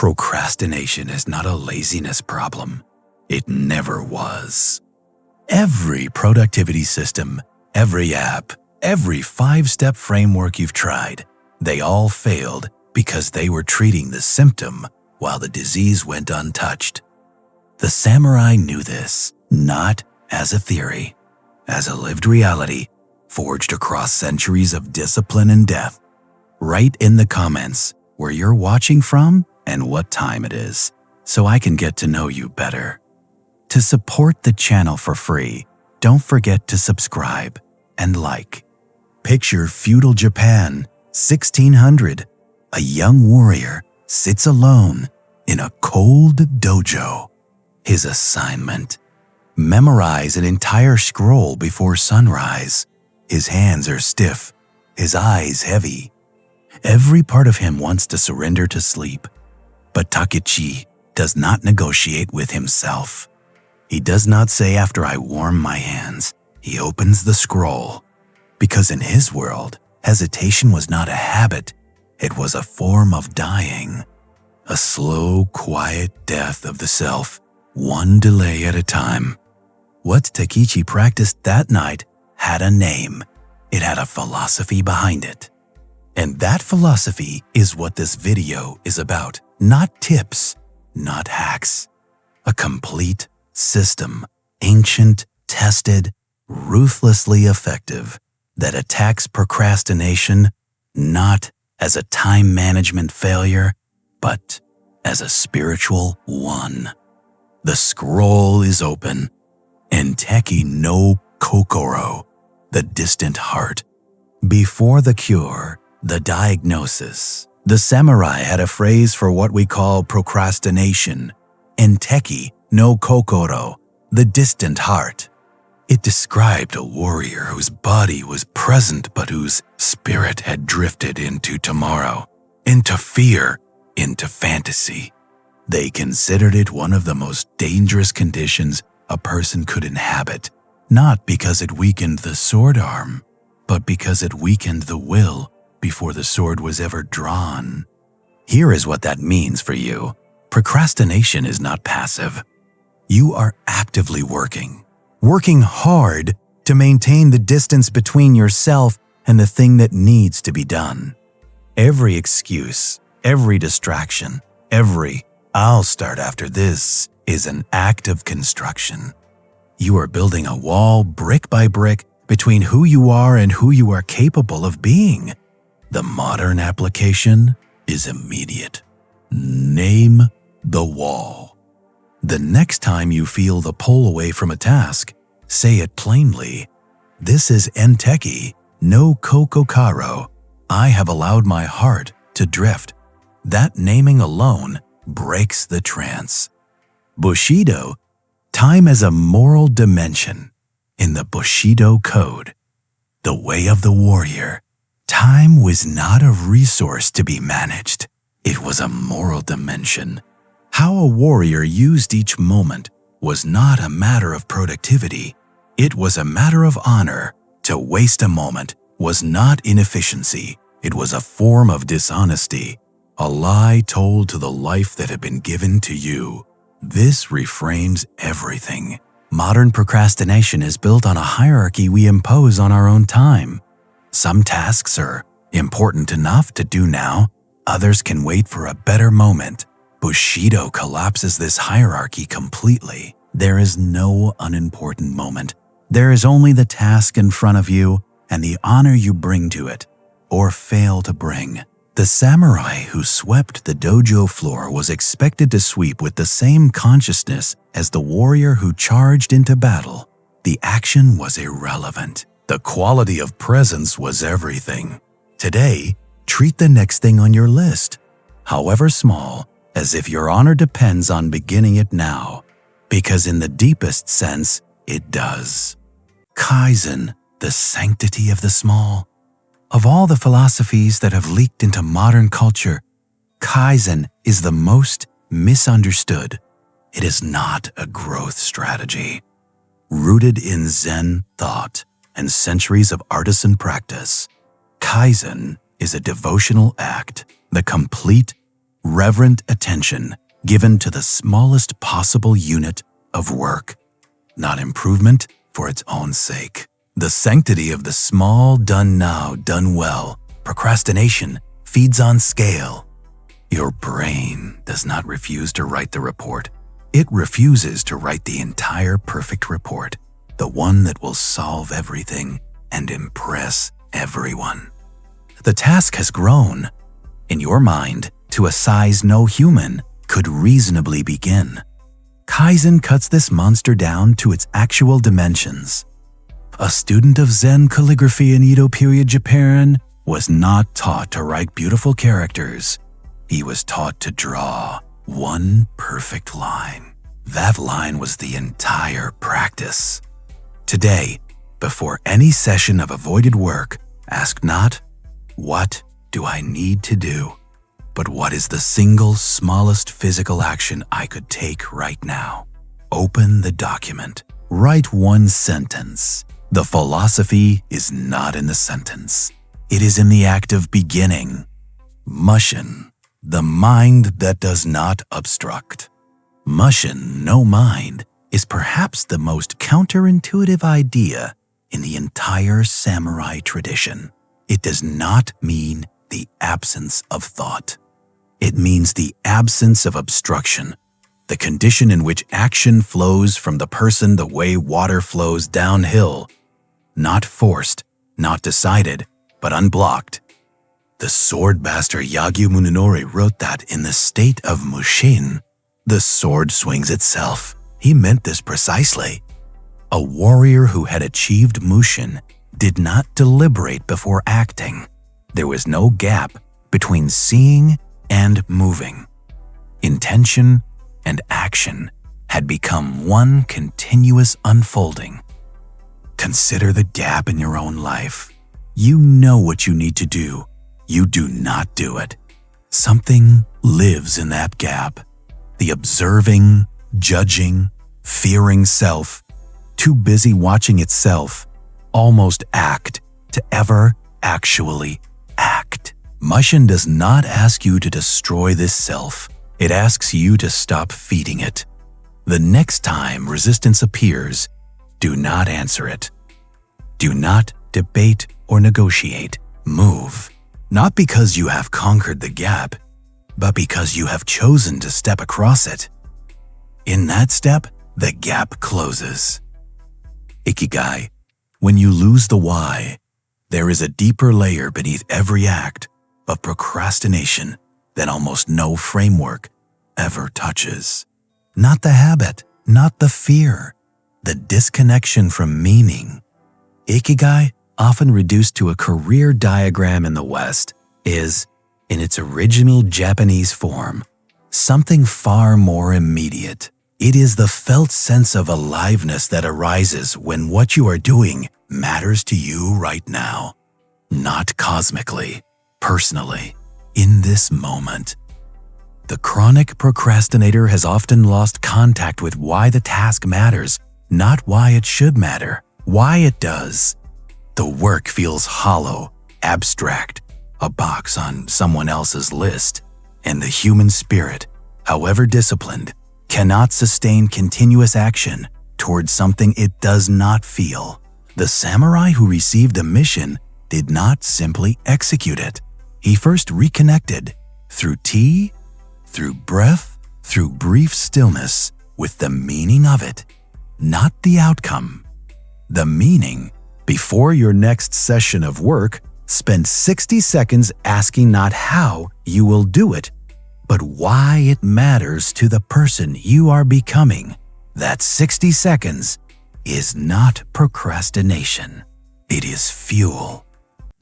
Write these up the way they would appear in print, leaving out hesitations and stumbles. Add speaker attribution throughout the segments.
Speaker 1: Procrastination is not a laziness problem. It never was. Every productivity system, every app, every 5-step framework you've tried, they all failed because they were treating the symptom while the disease went untouched. The samurai knew this, not as a theory, as a lived reality forged across centuries of discipline and death. Write in the comments where you're watching from and what time it is, so I can get to know you better. To support the channel for free, don't forget to subscribe and like. Picture feudal Japan, 1600. A young warrior sits alone in a cold dojo. His assignment: memorize an entire scroll before sunrise. His hands are stiff, his eyes heavy. Every part of him wants to surrender to sleep, but Takechi does not negotiate with himself. He does not say, "After I warm my hands." He opens the scroll, because in his world, hesitation was not a habit. It was a form of dying, a slow, quiet death of the self, one delay at a time. What Takechi practiced that night had a name. It had a philosophy behind it. And that philosophy is what this video is about. Not tips, not hacks. A complete system, ancient, tested, ruthlessly effective, that attacks procrastination not as a time management failure, but as a spiritual one. The scroll is open. Enteki no Kokoro, the distant heart. Before the cure, the diagnosis, the samurai had a phrase for what we call procrastination: Enteki no Kokoro, the distant heart. It described a warrior whose body was present but whose spirit had drifted into tomorrow, into fear, into fantasy. They considered it one of the most dangerous conditions a person could inhabit, not because it weakened the sword arm, but because it weakened the will before the sword was ever drawn. Here is what that means for you. Procrastination is not passive. You are actively working hard to maintain the distance between yourself and the thing that needs to be done. Every excuse, every distraction, every "I'll start after this" is an act of construction. You are building a wall brick by brick between who you are and who you are capable of being. The modern application is immediate. Name the wall. The next time you feel the pull away from a task, say it plainly. This is Enteki no Kokoro. I have allowed my heart to drift. That naming alone breaks the trance. Bushido, time as a moral dimension. In the Bushido code, the way of the warrior, time was not a resource to be managed. It was a moral dimension. How a warrior used each moment was not a matter of productivity. It was a matter of honor. To waste a moment was not inefficiency. It was a form of dishonesty, a lie told to the life that had been given to you. This reframes everything. Modern procrastination is built on a hierarchy we impose on our own time. Some tasks are important enough to do now. Others can wait for a better moment. Bushido collapses this hierarchy completely. There is no unimportant moment. There is only the task in front of you and the honor you bring to it, or fail to bring. The samurai who swept the dojo floor was expected to sweep with the same consciousness as the warrior who charged into battle. The action was irrelevant. The quality of presence was everything. Today, treat the next thing on your list, however small, as if your honor depends on beginning it now, because in the deepest sense, it does. Kaizen, the sanctity of the small. Of all the philosophies that have leaked into modern culture, Kaizen is the most misunderstood. It is not a growth strategy. Rooted in Zen thought and centuries of artisan practice, Kaizen is a devotional act, the complete reverent attention given to the smallest possible unit of work, not improvement for its own sake. The sanctity of the small done now, done well, procrastination feeds on scale. Your brain does not refuse to write the report. It refuses to write the entire perfect report, the one that will solve everything and impress everyone. The task has grown, in your mind, to a size no human could reasonably begin. Kaizen cuts this monster down to its actual dimensions. A student of Zen calligraphy in Edo period Japan was not taught to write beautiful characters. He was taught to draw one perfect line. That line was the entire practice. Today, before any session of avoided work, ask not, "What do I need to do?" but what is the single smallest physical action I could take right now? Open the document. Write one sentence. The philosophy is not in the sentence. It is in the act of beginning. Mushin, the mind that does not obstruct. Mushin, no mind, is perhaps the most counterintuitive idea in the entire samurai tradition. It does not mean the absence of thought. It means the absence of obstruction, the condition in which action flows from the person the way water flows downhill, not forced, not decided, but unblocked. The sword master Yagyu Munenori wrote that in the state of Mushin, the sword swings itself. He meant this precisely. A warrior who had achieved Mushin did not deliberate before acting. There was no gap between seeing and moving. Intention and action had become one continuous unfolding. Consider the gap in your own life. You know what you need to do. You do not do it. Something lives in that gap. The observing, judging, fearing self, too busy watching itself almost act to ever actually act. Mushin does not ask you to destroy this self. It asks you to stop feeding it. The next time resistance appears, do not answer it. Do not debate or negotiate. Move. Not because you have conquered the gap, but because you have chosen to step across it. In that step, the gap closes. Ikigai. When you lose the why, there is a deeper layer beneath every act of procrastination that almost no framework ever touches. Not the habit, not the fear, the disconnection from meaning. Ikigai, often reduced to a career diagram in the West, is, in its original Japanese form, something far more immediate. It is the felt sense of aliveness that arises when what you are doing matters to you right now, not cosmically, personally, in this moment. The chronic procrastinator has often lost contact with why the task matters, not why it should matter, why it does. The work feels hollow, abstract, a box on someone else's list, and the human spirit, however disciplined, cannot sustain continuous action towards something it does not feel. The samurai who received the mission did not simply execute it. He first reconnected through tea, through breath, through brief stillness with the meaning of it, not the outcome. The meaning. Before your next session of work, spend 60 seconds asking not how you will do it, but why it matters to the person you are becoming. That 60 seconds is not procrastination. It is fuel.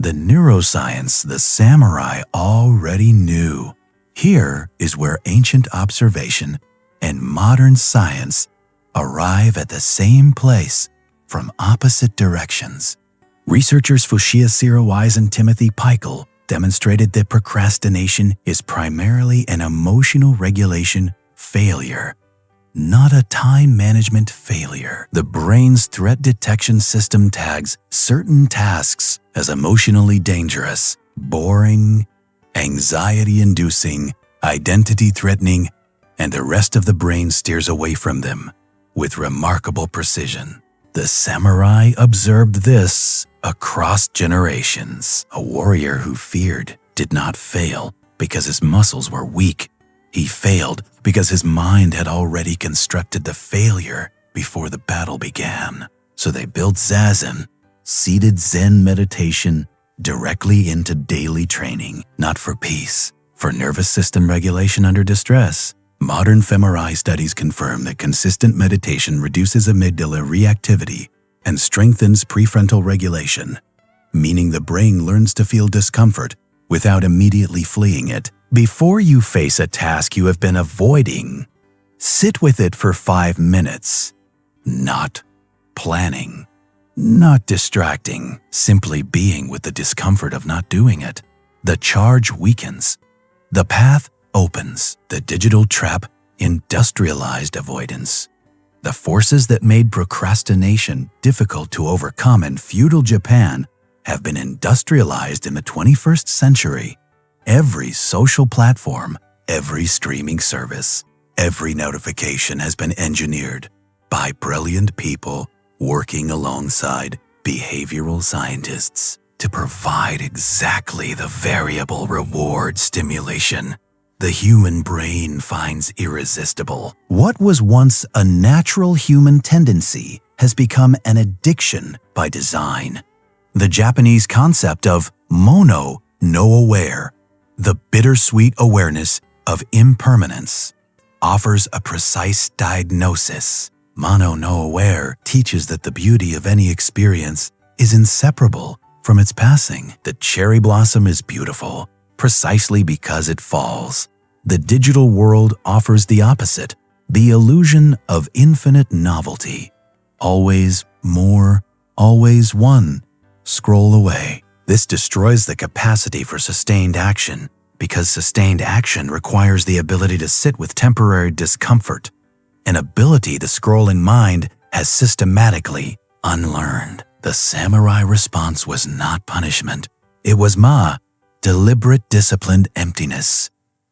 Speaker 1: The neuroscience the samurai already knew. Here is where ancient observation and modern science arrive at the same place from opposite directions. Researchers Fushia Sirowise and Timothy Peichel demonstrated that procrastination is primarily an emotional regulation failure, not a time management failure. The brain's threat detection system tags certain tasks as emotionally dangerous, boring, anxiety-inducing, identity-threatening, and the rest of the brain steers away from them with remarkable precision. The samurai observed this across generations. A warrior who feared did not fail because his muscles were weak. He failed because his mind had already constructed the failure before the battle began. So they built Zazen, seated Zen meditation, directly into daily training, not for peace, for nervous system regulation under distress. Modern fMRI studies confirm that consistent meditation reduces amygdala reactivity and strengthens prefrontal regulation, meaning the brain learns to feel discomfort without immediately fleeing it. Before you face a task you have been avoiding, sit with it for 5 minutes. Not planning, not distracting, simply being with the discomfort of not doing it. The charge weakens. The path opens. The digital trap, industrialized avoidance. The forces that made procrastination difficult to overcome in feudal Japan have been industrialized in the 21st century. Every social platform, every streaming service, every notification has been engineered by brilliant people working alongside behavioral scientists to provide exactly the variable reward stimulation the human brain finds irresistible. What was once a natural human tendency has become an addiction by design. The Japanese concept of mono no aware, the bittersweet awareness of impermanence, offers a precise diagnosis. Mono no aware teaches that the beauty of any experience is inseparable from its passing. The cherry blossom is beautiful precisely because it falls. The digital world offers the opposite, the illusion of infinite novelty. Always more, always one. Scroll away. This destroys the capacity for sustained action because sustained action requires the ability to sit with temporary discomfort, an ability the scrolling mind has systematically unlearned. The samurai response was not punishment. It was deliberate disciplined emptiness.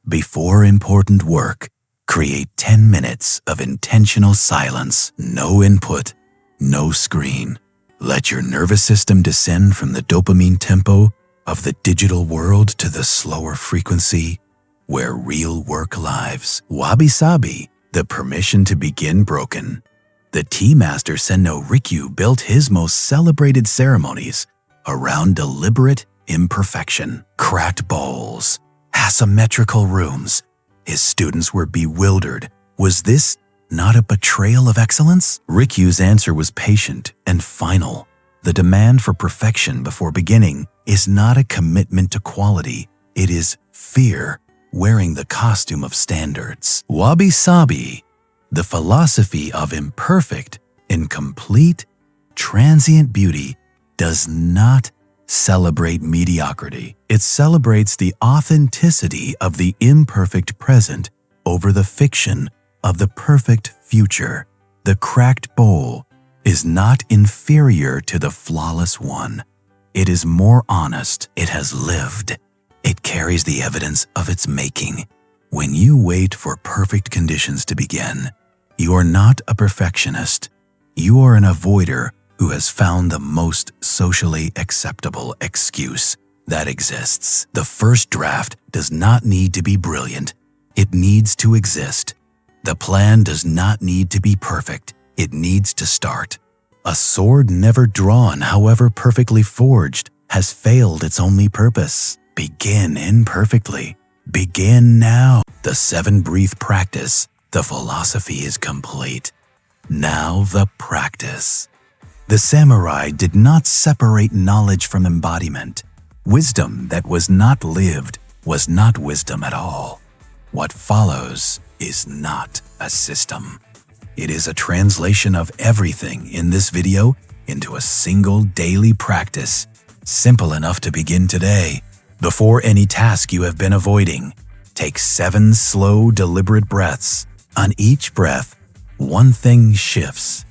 Speaker 1: Before important work, create 10 minutes of intentional silence. No input, no screen. Let your nervous system descend from the dopamine tempo of the digital world to the slower frequency where real work lives. Wabi-Sabi, the permission to begin broken. The tea master Senno Rikyu built his most celebrated ceremonies around deliberate imperfection. Cracked bowls, asymmetrical rooms. His students were bewildered. Was this not a betrayal of excellence? Rikyu's answer was patient and final. The demand for perfection before beginning is not a commitment to quality. It is fear wearing the costume of standards. Wabi-Sabi, the philosophy of imperfect, incomplete, transient beauty, does not celebrate mediocrity. It celebrates the authenticity of the imperfect present over the fiction of the perfect future. The cracked bowl is not inferior to the flawless one. It is more honest. It has lived. It carries the evidence of its making. When you wait for perfect conditions to begin, you are not a perfectionist. You are an avoider who has found the most socially acceptable excuse that exists. The first draft does not need to be brilliant. It needs to exist. The plan does not need to be perfect. It needs to start. A sword never drawn, however perfectly forged, has failed its only purpose. Begin imperfectly. Begin now. The 7-breath practice. The philosophy is complete. Now the practice. The samurai did not separate knowledge from embodiment. Wisdom that was not lived was not wisdom at all. What follows is not a system. It is a translation of everything in this video into a single daily practice, simple enough to begin today. Before any task you have been avoiding, take 7 slow, deliberate breaths. On each breath, one thing shifts.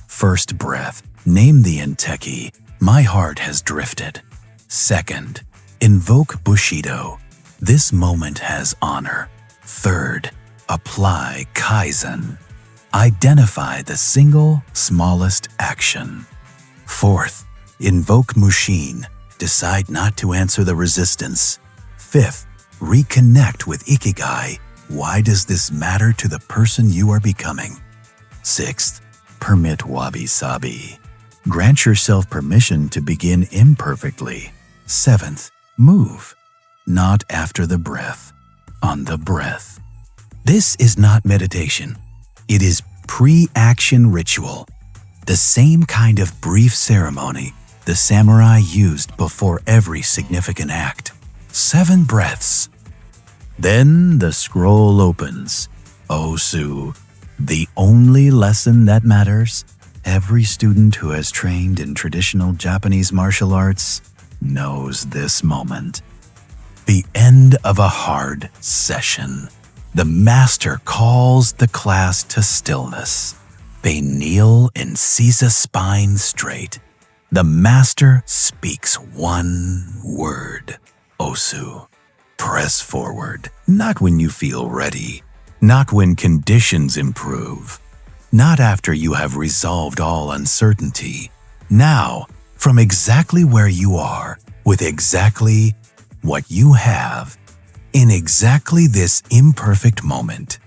Speaker 1: First breath, name the Enteki. My heart has drifted. Second, invoke Bushido. This moment has honor. Third, apply Kaizen. Identify the single smallest action. Fourth, invoke Mushin. Decide not to answer the resistance. Fifth, reconnect with Ikigai. Why does this matter to the person you are becoming? Sixth, permit Wabi-Sabi. Grant yourself permission to begin imperfectly. Seventh, move. Not after the breath, on the breath. This is not meditation. It is pre-action ritual, the same kind of brief ceremony the samurai used before every significant act. 7 breaths. Then the scroll opens. Osu, the only lesson that matters. Every student who has trained in traditional Japanese martial arts knows this moment. The end of a hard session. The master calls the class to stillness. They kneel and seize a spine straight. The master speaks one word, Osu. Press forward, not when you feel ready, not when conditions improve, not after you have resolved all uncertainty. Now, from exactly where you are, with exactly what you have, in exactly this imperfect moment.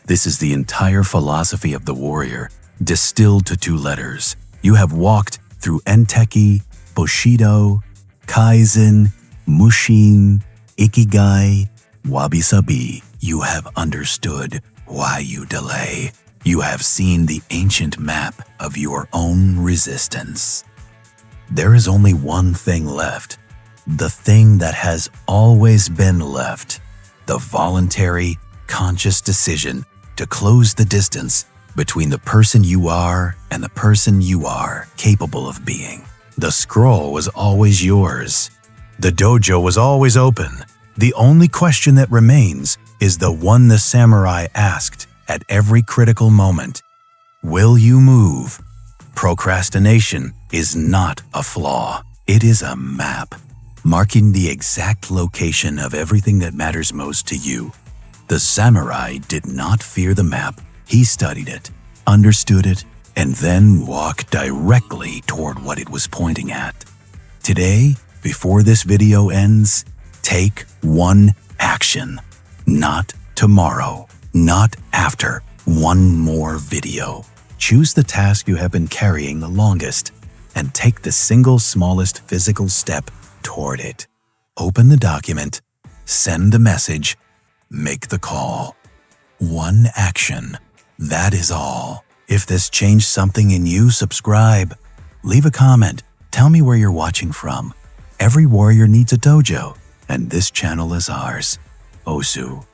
Speaker 1: This is the entire philosophy of the warrior, distilled to 2 letters. You have walked through Enteki, Bushido, Kaizen, Mushin, Ikigai, Wabi-Sabi. You have understood why you delay. You have seen the ancient map of your own resistance. There is only one thing left. The thing that has always been left, the voluntary, conscious decision to close the distance between the person you are and the person you are capable of being. The scroll was always yours. The dojo was always open. The only question that remains is the one the samurai asked at every critical moment. Will you move? Procrastination is not a flaw. It is a map, marking the exact location of everything that matters most to you. The samurai did not fear the map. He studied it, understood it, and then walked directly toward what it was pointing at. Today, before this video ends, take one action. Not tomorrow, not after one more video. Choose the task you have been carrying the longest and take the single smallest physical step toward it. Open the document, send the message, make the call. One action, that is all. If this changed something in you, subscribe. Leave a comment, tell me where you're watching from. Every warrior needs a dojo, and this channel is ours. Osu.